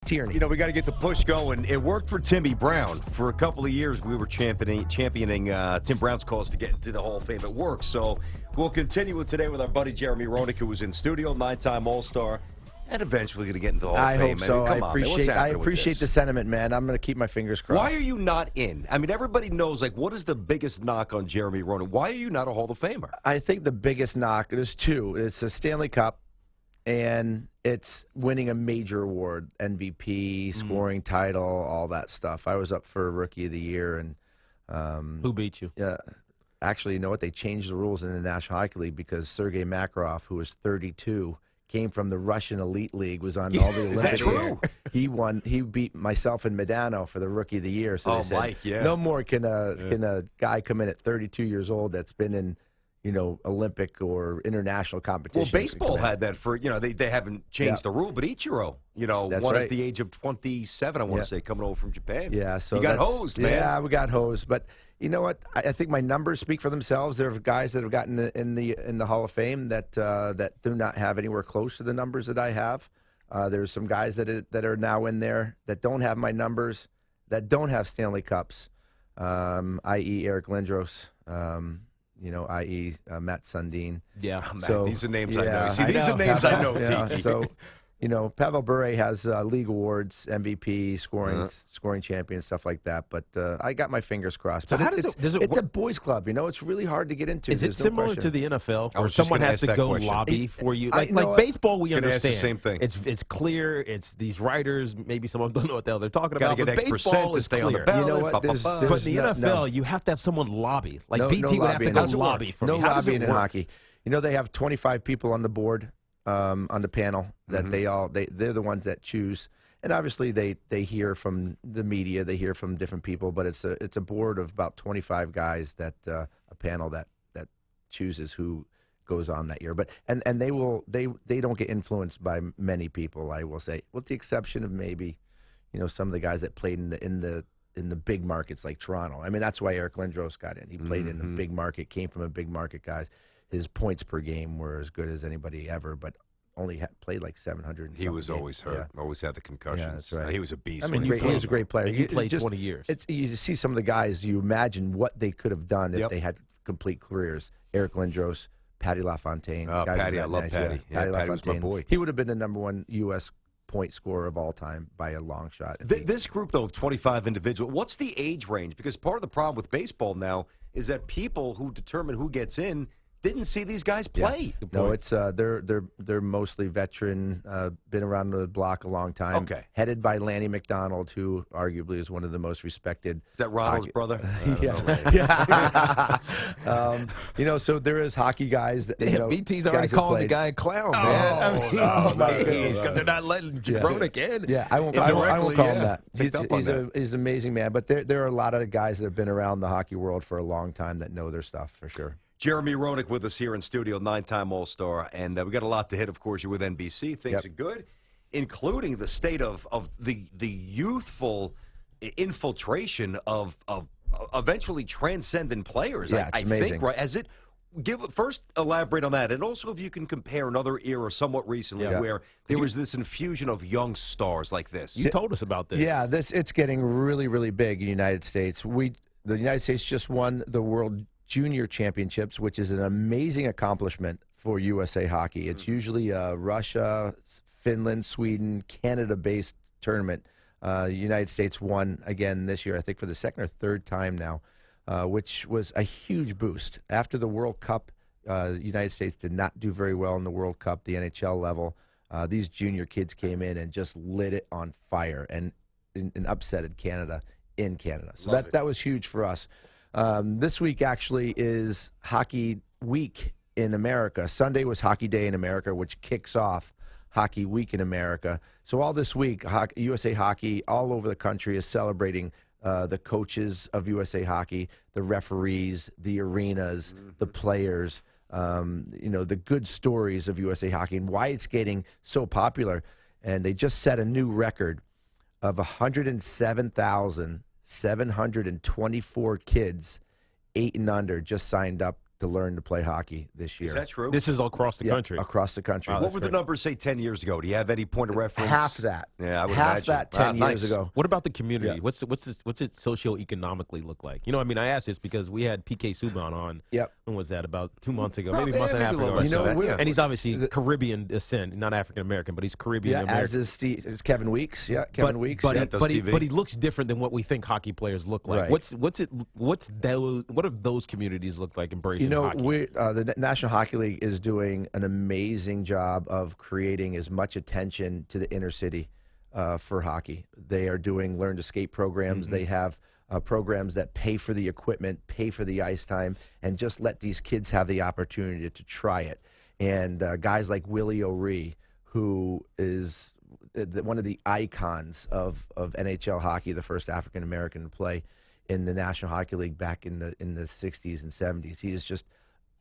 Tierney. You know, we got to get the push going. It worked for Timmy Brown. For a couple of years, we were championing Tim Brown's cause to get into the Hall of Fame. It works. So we'll continue today with our buddy Jeremy Roenick, who was in studio, 9-time All-Star, and eventually going to get into the Hall of Fame. I hope so. I mean, I appreciate the sentiment, man. I'm going to keep my fingers crossed. Why are you not in? I mean, everybody knows, like, what is the biggest knock on Jeremy Roenick? Why are you not a Hall of Famer? I think the biggest knock, there's two. It's a Stanley Cup, and it's winning a major award, MVP, scoring title, all that stuff. I was up for Rookie of the Year. And who beat you? Yeah. Actually, you know what? They changed the rules in the National Hockey League because Sergei Makarov, who was 32, came from the Russian Elite League, was on all the Olympic. Is that true? He won. He beat myself and Medano for the Rookie of the Year. So they said, Mike, yeah. No more can a guy come in at 32 years old that's been in, Olympic or international competition. Well, baseball had that for, they haven't changed the rule, but Ichiro, won at the age of 27, I want to say, coming over from Japan. Yeah, so he got hosed, man. Yeah, we got hosed, but you know what? I think my numbers speak for themselves. There are guys that have gotten in the Hall of Fame that do not have anywhere close to the numbers that I have. There's some guys that are now in there that don't have my numbers, that don't have Stanley Cups, i.e. Eric Lindros, i.e. Matt Sundin. Yeah, so, these are names I know. See, these are names I know, Tiki. So, Pavel Bure has league awards, MVP, scoring champion, stuff like that. But I got my fingers crossed. So but it's a boys' club. It's really hard to get into. Is it similar to the NFL, where someone has to go lobby for you? Like baseball, we understand. The same thing. It's clear. It's these writers. Maybe someone don't know what the hell they're talking about. But baseball is clear. On the ballot, you know what? But in the NFL, you have to have someone lobby. Like BT would have to go lobby for me. No lobbying in hockey. They have 25 people on the board. On the panel that they're the ones that choose, and obviously they hear from the media, they hear from different people, but it's a board of about 25 guys that a panel that chooses who goes on that year. But and they don't get influenced by many people, I will say, with the exception of maybe some of the guys that played in the big markets like Toronto. I mean, that's why Eric Lindros got in. He played in the big market, came from a big market, guys. His points per game were as good as anybody ever, but only played like 700. He was always hurt. Always had the concussions. Yeah, that's right. He was a beast. I mean, he was a great player. He played 20 years. You see some of the guys, you imagine what they could have done if they had complete careers. Eric Lindros, Patty LaFontaine. Patty, I love Patty. Yeah, Patty was my boy. He would have been the #1 U.S. point scorer of all time by a long shot. This group, though, of 25 individuals, what's the age range? Because part of the problem with baseball now is that people who determine who gets in didn't see these guys play. Yeah. No, it's they're mostly veteran, been around the block a long time. Okay. Headed by Lanny McDonald, who arguably is one of the most respected. Is that Ronald's brother? Yeah. So there is hockey guys that BT's already calling the guy a clown, man. Because they're not letting Roenick in. Yeah, I won't call him that. He's an amazing man, but there are a lot of guys that have been around the hockey world for a long time that know their stuff for sure. Jeremy Roenick with us here in studio, 9-time All-Star, and we got a lot to hit. Of course, you're with NBC. Things are good, including the state of the youthful infiltration of eventually transcendent players. Yeah, it's amazing. Think, right? First elaborate on that, and also if you can compare another era somewhat recently where there was this infusion of young stars like this. You told us about this. Yeah, it's getting really, really big in the United States. The United States just won the World Junior Championships, which is an amazing accomplishment for USA Hockey. It's usually a Russia, Finland, Sweden, Canada-based tournament. United States won again this year, I think for the second or third time now, which was a huge boost. After the World Cup, the United States did not do very well in the World Cup, the NHL level. These junior kids came in and just lit it on fire and upsetted Canada in Canada. So that was huge for us. This week actually is Hockey Week in America. Sunday was Hockey Day in America, which kicks off Hockey Week in America. So all this week, USA Hockey all over the country is celebrating the coaches of USA Hockey, the referees, the arenas, the players, the good stories of USA Hockey and why it's getting so popular. And they just set a new record of 107,724 kids 8 and under just signed up to learn to play hockey this year. Is that true? This is across the country. Across the country. What were the numbers, say, 10 years ago? Do you have any point of reference? Half that. Yeah, I would Half imagine. that 10 years ago. What about the community? Yeah. What's it socioeconomically look like? You know, I mean, I asked this because we had PK Subban on. Yep. When was that? About 2 months ago, maybe a Yeah, month and a half maybe a ago. little less than that, and he's obviously Caribbean descent, not African American, but he's Caribbean Yeah, American. as is it's Kevin Weeks. Yeah, Kevin Weeks. But, yeah. but he looks different than what we think hockey players look like. Right. What do those communities look like embracing hockey? The National Hockey League is doing an amazing job of creating as much attention to the inner city for hockey. They are doing learn to skate programs. They have programs that pay for the equipment, pay for the ice time, and just let these kids have the opportunity to try it. And guys like Willie O'Ree, who is one of the icons of NHL hockey, the first African American to play in the National Hockey League back in the 60s and 70s. He is just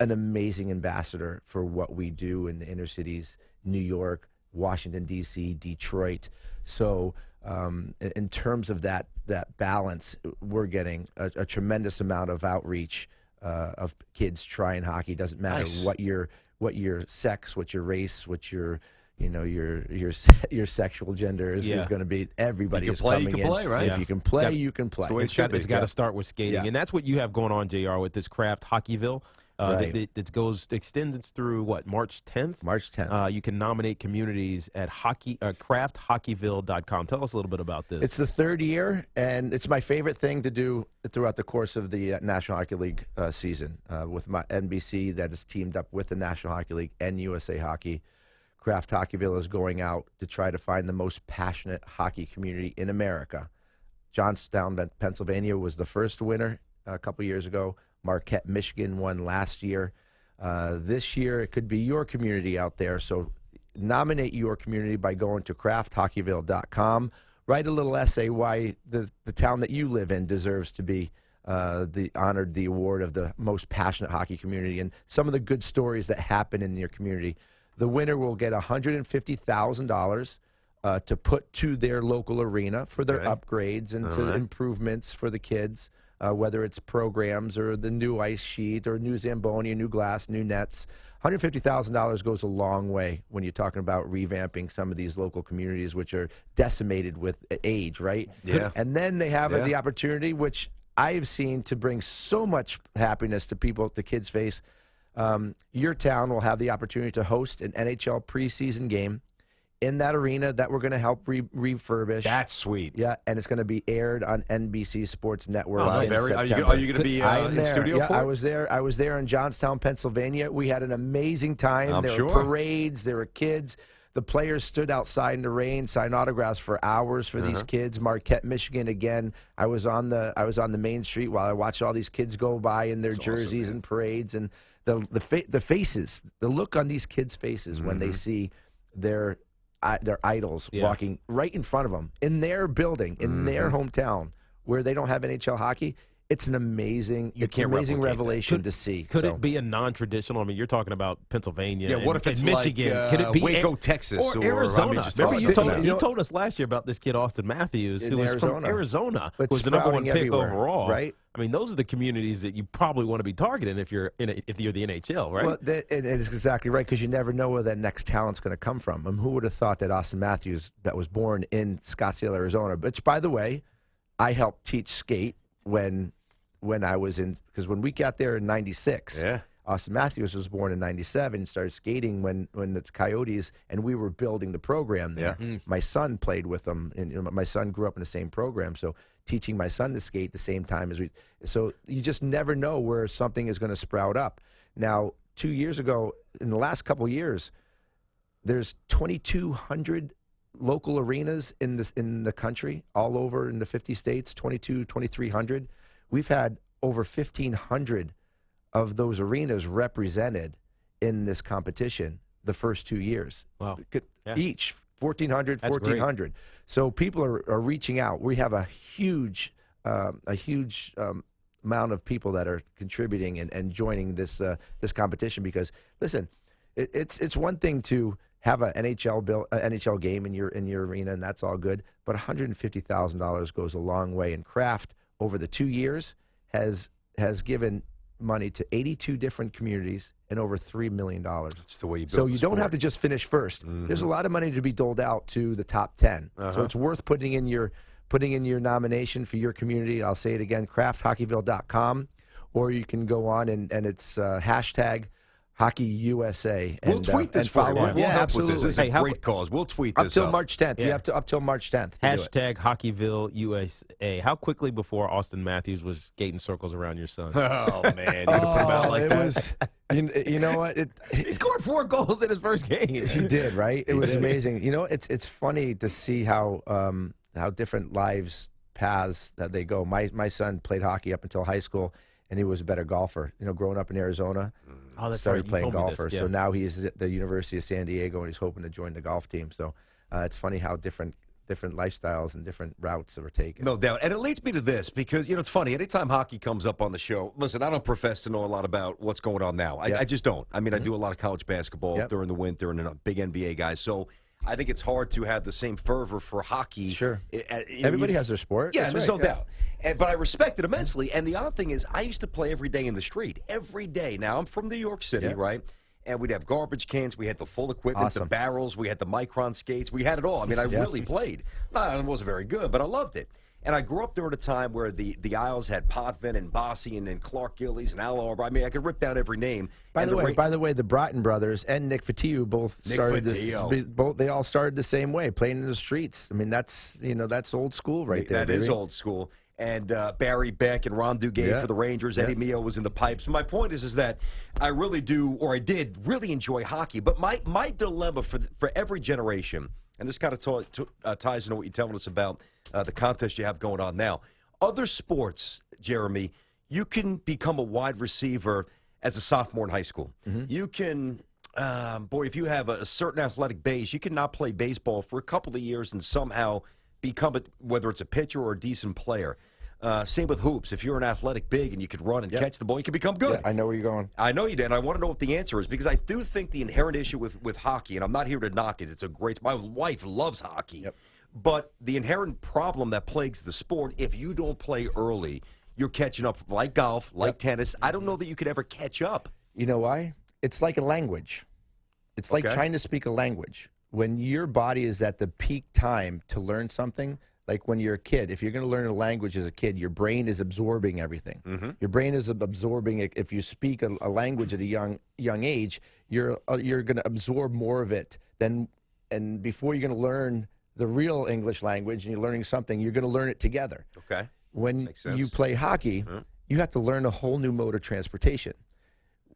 an amazing ambassador for what we do in the inner cities, New York, Washington, D.C., Detroit. So in terms of that balance, we're getting a tremendous amount of outreach of kids trying hockey. Doesn't matter what your sex, what your race, what your sexual gender is going to be. Everybody is coming in. You can play, right? If you can play, you can play. It's got to start with skating, and that's what you have going on, JR, with this Craft Hockeyville. Right. That extends through what, March 10th? March 10th. You can nominate communities at crafthockeyville.com. Tell us a little bit about this. It's the third year, and it's my favorite thing to do throughout the course of the National Hockey League season with my NBC that is teamed up with the National Hockey League and USA Hockey. Craft Hockeyville is going out to try to find the most passionate hockey community in America. Johnstown, Pennsylvania was the first winner a couple years ago. Marquette, Michigan won last year. This year, it could be your community out there. So nominate your community by going to crafthockeyville.com. Write a little essay why the town that you live in deserves to be honored the award of the most passionate hockey community and some of the good stories that happen in your community. The winner will get $150,000 to put to their local arena for their upgrades and improvements for the kids. Whether it's programs or the new ice sheet or new Zamboni, new glass, new nets. $150,000 goes a long way when you're talking about revamping some of these local communities which are decimated with age, right? Yeah. And then they have the opportunity, which I've seen to bring so much happiness to people, to kids' face. Your town will have the opportunity to host an NHL preseason game in that arena that we're going to help refurbish. That's sweet. Yeah, and it's going to be aired on NBC Sports Network. Are you going to be in studio for it? I was there in Johnstown, Pennsylvania. We had an amazing time. There were parades. There were kids. The players stood outside in the rain, signed autographs for hours for these kids. Marquette, Michigan, again. I was on the main street while I watched all these kids go by in their jerseys and parades, and the faces, the look on these kids' faces when they see their idols walking right in front of them in their building, in their hometown, where they don't have NHL hockey. It's an amazing, revelation to see. Could it be a non-traditional? I mean, you're talking about Pennsylvania. Yeah, what if it's Michigan? like could it be Waco, Texas, or Arizona? Remember you told told us last year about this kid Austin Matthews, who was from Arizona, who It's was the number one pick everywhere, overall. right? I mean, those are the communities that you probably want to be targeting if you're the NHL, right? Well, it's exactly right, because you never know where that next talent's going to come from. I mean, who would have thought that Austin Matthews, that was born in Scottsdale, Arizona, which, by the way, I helped teach skate when I was in, because when we got there in '96, Austin Matthews was born in '97, started skating when it's Coyotes, and we were building the program there. My son played with them, and my son grew up in the same program, so teaching my son to skate the same time as we. So you just never know where something is going to sprout up. Now, 2 years ago, in the last couple of years, there's 2,200 local arenas in the country, all over in the 50 states, 2,300. We've had over 1,500 of those arenas represented in this competition the first 2 years. Wow. Each 1,400, 1,400. So people are reaching out. We have a huge amount of people that are contributing and joining this competition, because, listen, it's one thing to have an NHL game in your arena, and that's all good, but $150,000 goes a long way. And Kraft, over the 2 years, has given money to 82 different communities and over $3 million. That's the way you build So the you don't sport. have to just finish first. There's a lot of money to be doled out to the top 10. So it's worth putting in your nomination for your community. I'll say it again, crafthockeyville.com, or you can go on and it's hashtag HockeyUSA. We'll tweet this for you. follow. We'll help absolutely. with this. This is a great cause. We'll tweet this Up till March 10th. Yeah. You have to up till March 10th. To do it. Hashtag Hockeyville USA. How quickly before Austin Matthews was skating circles around your son? Oh, man. You gonna put him out like it that? was. You know what? He scored 4 goals in his first game. He did, right? It was amazing. You know, it's funny to see how different paths that they go. My son played hockey up until high school, and he was a better golfer. You know, growing up in Arizona, started playing golfer. So now he's at the University of San Diego, and he's hoping to join the golf team. So it's funny how different lifestyles and different routes that were taken. No doubt. And it leads me to this because, it's funny. Anytime hockey comes up on the show, listen, I don't profess to know a lot about what's going on now. I just don't. I mean, I do a lot of college basketball during the winter and a big NBA guy. So I think it's hard to have the same fervor for hockey. Sure. Everybody has their sport. Yeah, That's there's right. no doubt. But I respect it immensely. And the odd thing is, I used to play every day in the street. Every day. Now, I'm from New York City, right? And we'd have garbage cans. We had the full equipment, the barrels. We had the Micron skates. We had it all. I mean, I really played. I wasn't very good, but I loved it. And I grew up during a time where the Isles had Potvin and Bossy and Clark Gillies and Al Arbor. I mean, I could rip down every name. By the way, the Broughton brothers and Nick Fattiu both started they all started the same way, playing in the streets. I mean, that's old school right there. That is old school. And Barry Beck and Ron Duguay for the Rangers. Eddie Mio was in the pipes. My point is that I really do, or I did, really enjoy hockey. But my dilemma for every generation, and this kind of ties into what you're telling us about the contest you have going on now. Other sports, Jeremy, you can become a wide receiver as a sophomore in high school. You can, if you have a certain athletic base, you can not play baseball for a couple of years and somehow become whether it's a pitcher or a decent player. Same with hoops. If you're an athletic big and you could run and catch the ball, you can become good. Yeah, I know where you're going. I know you did. And I want to know what the answer is because I do think the inherent issue with hockey, and I'm not here to knock it. It's a great. My wife loves hockey, but the inherent problem that plagues the sport, if you don't play early, you're catching up. Like golf, like tennis. I don't know that you could ever catch up. You know why? It's like a language. It's like trying to speak a language. When your body is at the peak time to learn something, like when you're a kid, if you're going to learn a language as a kid, your brain is absorbing everything. Your brain is absorbing it. If you speak a language at a young age, you're going to absorb more of it and before you're going to learn the real English language and you're learning something, you're going to learn it together. Okay. When you play hockey, you have to learn a whole new mode of transportation.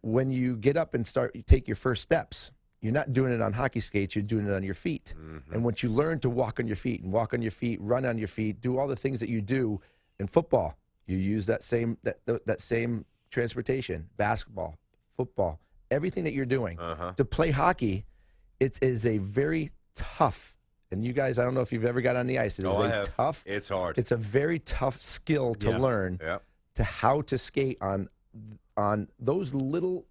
When you get up and you take your first steps, you're not doing it on hockey skates, you're doing it on your feet. And once you learn to walk on your feet, run on your feet, do all the things that you do in football, you use that same transportation, basketball, football, everything that you're doing. To play hockey, it is a very tough, and you guys, I don't know if you've ever got on the ice. Tough. It's hard. It's a very tough skill to learn to how to skate on those little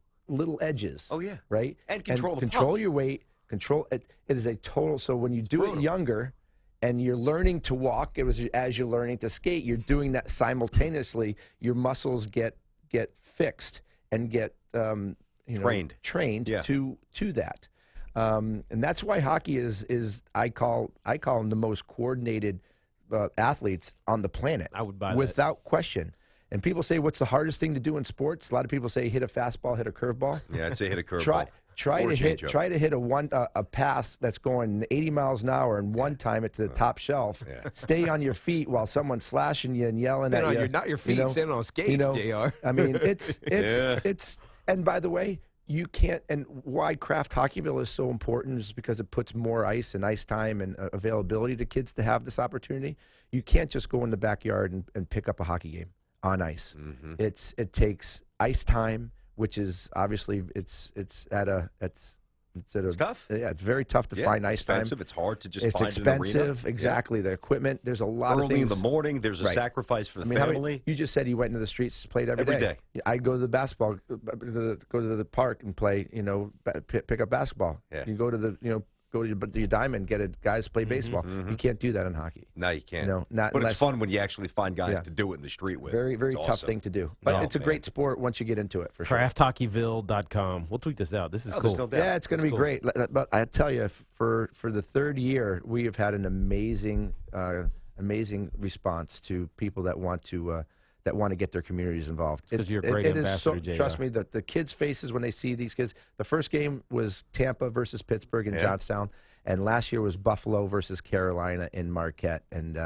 edges. Oh, yeah. Right? And control the control puck. your weight. Control it. It is a total. So when you do it younger and you're learning to walk, as you're learning to skate, you're doing that simultaneously. Your muscles get fixed and get trained to that. And that's why hockey is I call them the most coordinated athletes on the planet. I would buy without question. And people say, what's the hardest thing to do in sports? A lot of people say hit a fastball, hit a curveball. Yeah, I'd say hit a curveball. Try to hit a pass that's going 80 miles an hour and one time it to the top shelf. Stay on your feet while someone's slashing you and yelling at you. You're not your feet standing on skates, JR. I mean, it's and by the way, you can't, and why Craft Hockeyville is so important is because it puts more ice and ice time and availability to kids to have this opportunity. You can't just go in the backyard and pick up a hockey game on ice. It takes ice time, which is obviously it's tough. Yeah, it's very tough to find ice time. It's hard to just it's find expensive. an arena. The equipment. There's a lot of things. Early in the morning, there's a sacrifice for the family. You just said you went into the streets, played every day. I go to the go to the park and play. Pick up basketball. Yeah. You go to the go to your diamond, get guys play baseball. You can't do that in hockey. No, you can't. Not but unless, it's fun when you actually find guys to do it in the street with. Very, very It's tough awesome. thing to do. But it's a great sport once you get into it, for sure. CraftHockeyville.com. We'll tweet this out. This is cool. No doubt. Yeah, it's going to be great. But I tell you, for the third year, we have had an amazing response to people that want to get their communities involved. Because you're a great ambassador, JR. Trust me, the kids' faces when they see these kids. The first game was Tampa versus Pittsburgh in Johnstown, and last year was Buffalo versus Carolina in Marquette. And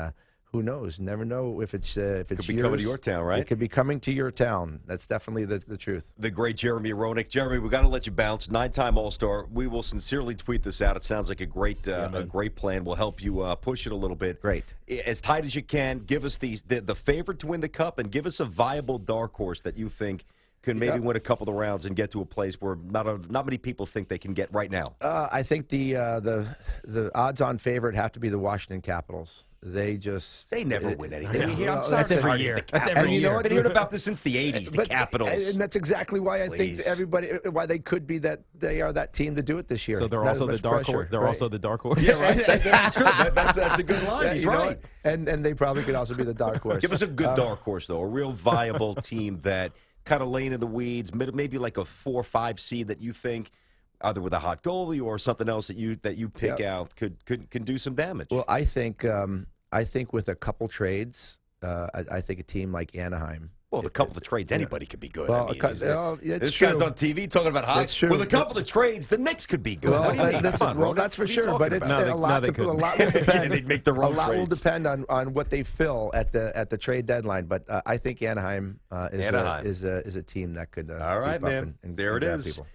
who knows? Never know if it's Could be coming to your town, right? It could be coming to your town. That's definitely the truth. The great Jeremy Roenick. Jeremy, we got to let you bounce. 9-time All-Star. We will sincerely tweet this out. It sounds like a great plan. We'll help you push it a little bit. Great. As tight as you can. Give us the favorite to win the Cup, and give us a viable dark horse that you think can maybe win a couple of rounds and get to a place where not many people think they can get right now. I think the odds-on favorite have to be the Washington Capitals. They never win anything. That's every year. That's every year. I've been hearing about this since the 80s, the Capitals. And that's exactly why I think why they could be they are that team to do it this year. So they're also the dark horse. They're also the dark horse. Yeah, right. That's true. That's a good line. Yeah, He's right. And they probably could also be the dark horse. Give us a good dark horse, though. A real viable team that kind of laying in the weeds, maybe like a 4 or 5 seed that you think, either with a hot goalie or something else that you pick out, can do some damage. Well, I think with a couple trades, I think a team like Anaheim. Well, a couple of trades, anybody could be good. Well, this guy's on TV talking about hockey. It's true. With a couple of trades, the Knicks could be good. Well, what do you mean? That's for sure. But it's a lot will depend. They'd make their own a lot will trades. depend on what they fill at the trade deadline. But I think Anaheim is a team that could. All right, keep up man. and There it grab is. people.